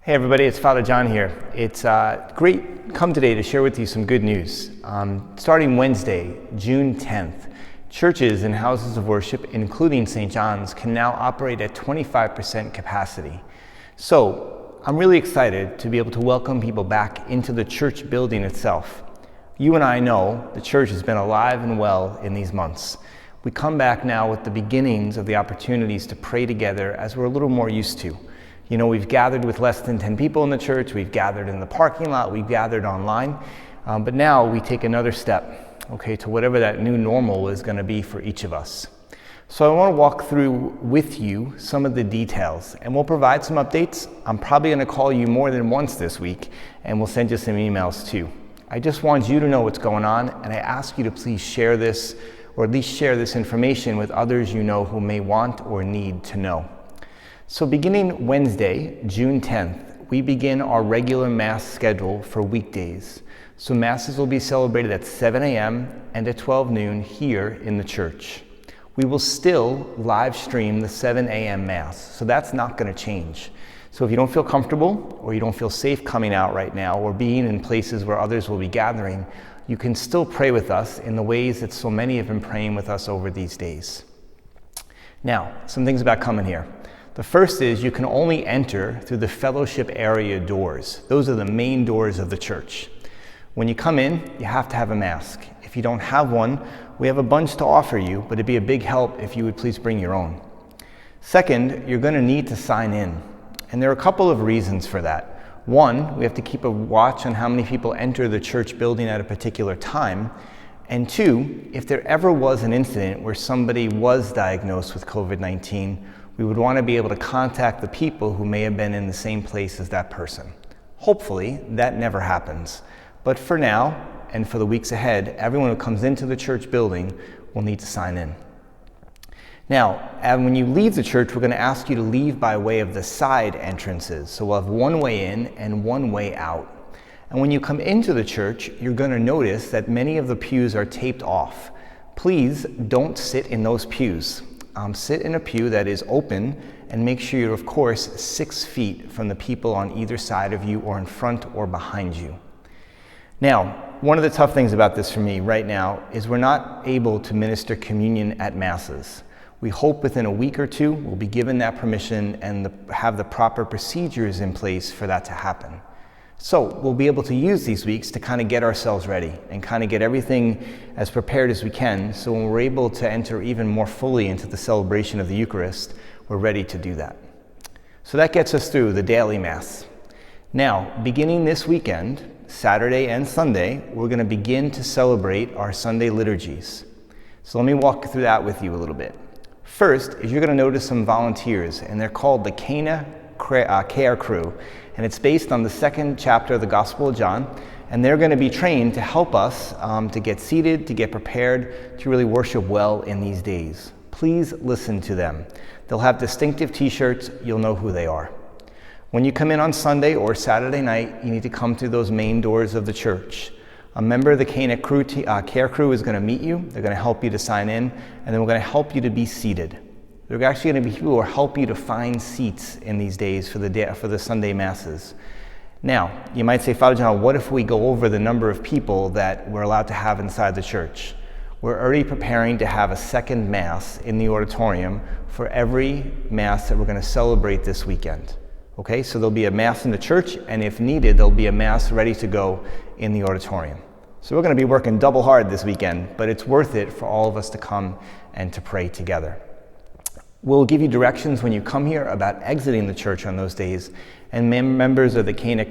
Hey everybody, it's Father John here. It's great come today to share with you some good news. Starting Wednesday, June 10th, churches and houses of worship, including St. John's, can now operate at 25% capacity. So I'm really excited to be able to welcome people back into the church building itself. You and I know the church has been alive and well in these months. We come back now with the beginnings of the opportunities to pray together as we're a little more used to. You know, we've gathered with less than 10 people in the church, we've gathered in the parking lot, we've gathered online, but now we take another step, to whatever that new normal is going to be for each of us. So I want to walk through with you some of the details, and we'll provide some updates. I'm probably going to call you more than once this week, and we'll send you some emails too. I just want you to know what's going on, and I ask you to please share this, or at least share this information with others you know who may want or need to know. So beginning Wednesday, June 10th, we begin our regular Mass schedule for weekdays. So Masses will be celebrated at 7 a.m. and at 12 noon here in the church. We will still live stream the 7 a.m. Mass, so that's not going to change. So if you don't feel comfortable or you don't feel safe coming out right now or being in places where others will be gathering, you can still pray with us in the ways that so many have been praying with us over these days. Now, some things about coming here. The first is you can only enter through the fellowship area doors. Those are the main doors of the church. When you come in, you have to have a mask. If you don't have one, we have a bunch to offer you, but it'd be a big help if you would please bring your own. Second, you're going to need to sign in. And there are a couple of reasons for that. One, we have to keep a watch on how many people enter the church building at a particular time. And two, if there ever was an incident where somebody was diagnosed with COVID-19, we would want to be able to contact the people who may have been in the same place as that person. Hopefully, that never happens. But for now, and for the weeks ahead, everyone who comes into the church building will need to sign in. Now, and when you leave the church, we're going to ask you to leave by way of the side entrances. So we'll have one way in and one way out. And when you come into the church, you're going to notice that many of the pews are taped off. Please don't sit in those pews. Sit in a pew that is open and make sure you're, of course, 6 feet from the people on either side of you or in front or behind you. Now, one of the tough things about this for me right now is we're not able to minister communion at Masses. We hope within a week or two we'll be given that permission and have the proper procedures in place for that to happen. So we'll be able to use these weeks to kind of get ourselves ready and kind of get everything as prepared as we can, so when we're able to enter even more fully into the celebration of the Eucharist, we're ready to do that. So that gets us through the daily Mass. Now, beginning this weekend, Saturday and Sunday, we're going to begin to celebrate our Sunday liturgies. So let me walk through that with you a little bit. First is you're going to notice some volunteers, and they're called the Cana Care Crew, and it's based on the 2nd chapter of the Gospel of John, and they're going to be trained to help us to get seated, to get prepared, to really worship well in these days. Please listen to them. They'll have distinctive t-shirts, you'll know who they are. When you come in on Sunday or Saturday night, you need to come through those main doors of the church. A member of the Cana Care Crew is going to meet you, they're going to help you to sign in, and then we're going to help you to be seated. There are actually going to be people who will help you to find seats in these days for the Sunday Masses. Now, you might say, Father John, what if we go over the number of people that we're allowed to have inside the church? We're already preparing to have a second Mass in the auditorium for every Mass that we're going to celebrate this weekend. Okay, so there'll be a Mass in the church, and if needed, there'll be a Mass ready to go in the auditorium. So we're going to be working double hard this weekend, but it's worth it for all of us to come and to pray together. We'll give you directions when you come here about exiting the church on those days, and members of the Cana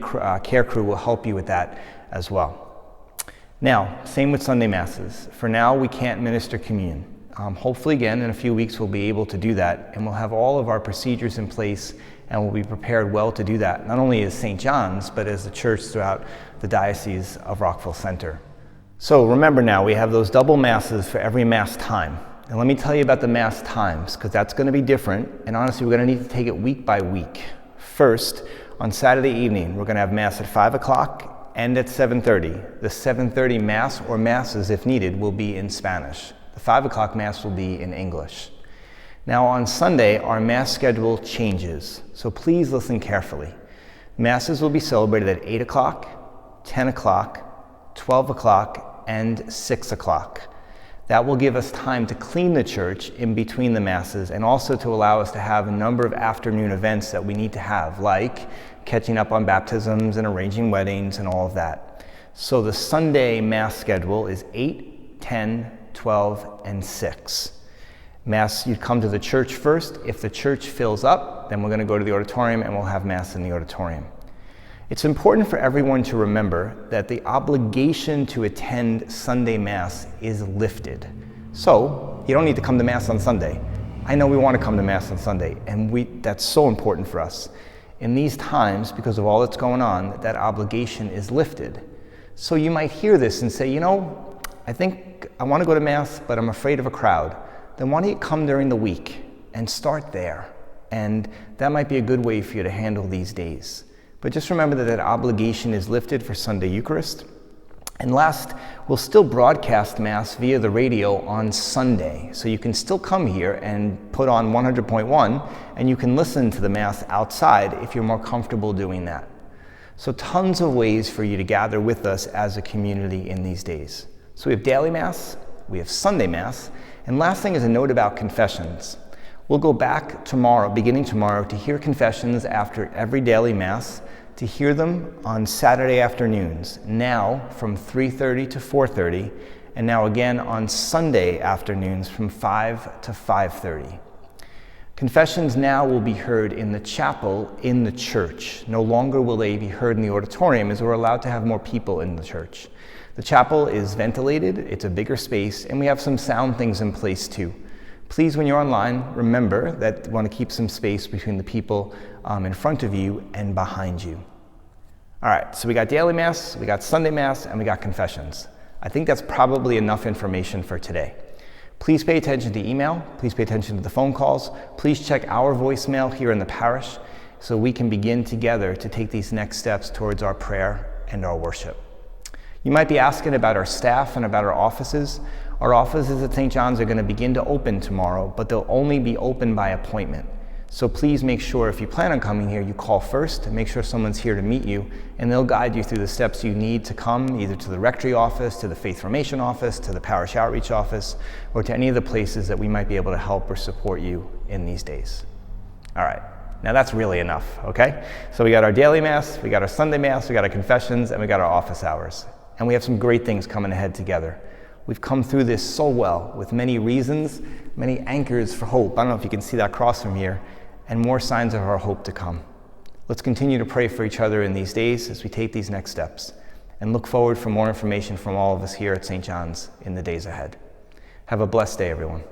Care Crew will help you with that as well. Now, same with Sunday Masses. For now, we can't minister communion. Hopefully, again, in a few weeks, we'll be able to do that, and we'll have all of our procedures in place, and we'll be prepared well to do that, not only as St. John's, but as the church throughout the Diocese of Rockville-Center. So remember now, we have those double Masses for every Mass time. And let me tell you about the Mass times, because that's going to be different, and honestly, we're going to need to take it week by week. First, on Saturday evening, we're going to have Mass at 5 o'clock and at 7:30. The 7:30 Mass, or Masses if needed, will be in Spanish. The 5 o'clock Mass will be in English. Now on Sunday, our Mass schedule changes, so please listen carefully. Masses will be celebrated at 8 o'clock, 10 o'clock, 12 o'clock, and 6 o'clock. That will give us time to clean the church in between the Masses and also to allow us to have a number of afternoon events that we need to have, like catching up on baptisms and arranging weddings and all of that. So the Sunday Mass schedule is 8, 10, 12, and 6. Mass, you'd come to the church first. If the church fills up, then we're going to go to the auditorium and we'll have Mass in the auditorium. It's important for everyone to remember that the obligation to attend Sunday Mass is lifted. So you don't need to come to Mass on Sunday. I know we want to come to Mass on Sunday, and that's so important for us. In these times, because of all that's going on, that obligation is lifted. So you might hear this and say, I think I want to go to Mass, but I'm afraid of a crowd. Then why don't you come during the week and start there? And that might be a good way for you to handle these days. But just remember that obligation is lifted for Sunday Eucharist. And last, we'll still broadcast Mass via the radio on Sunday. So you can still come here and put on 100.1, and you can listen to the Mass outside if you're more comfortable doing that. So tons of ways for you to gather with us as a community in these days. So we have daily Mass, we have Sunday Mass, and last thing is a note about confessions. We'll go back tomorrow, beginning tomorrow, to hear confessions after every daily Mass, to hear them on Saturday afternoons, now from 3:30 to 4:30, and now again on Sunday afternoons from 5 to 5:30. Confessions now will be heard in the chapel in the church. No longer will they be heard in the auditorium, as we're allowed to have more people in the church. The chapel is ventilated, it's a bigger space, and we have some sound things in place too. Please, when you're online, remember that you want to keep some space between the people in front of you and behind you. All right, so we got daily Mass, we got Sunday Mass, and we got confessions. I think that's probably enough information for today. Please pay attention to email, please pay attention to the phone calls, please check our voicemail here in the parish so we can begin together to take these next steps towards our prayer and our worship. You might be asking about our staff and about our offices. Our offices at St. John's are going to begin to open tomorrow, but they'll only be open by appointment. So please make sure, if you plan on coming here, you call first and make sure someone's here to meet you, and they'll guide you through the steps you need to come, either to the rectory office, to the faith formation office, to the parish outreach office, or to any of the places that we might be able to help or support you in these days. All right, now that's really enough, okay? So we got our daily Mass, we got our Sunday Mass, we got our confessions, and we got our office hours. And we have some great things coming ahead together. We've come through this so well, with many reasons, many anchors for hope. I don't know if you can see that cross from here, and more signs of our hope to come. Let's continue to pray for each other in these days as we take these next steps, and look forward for more information from all of us here at St. John's in the days ahead. Have a blessed day, everyone.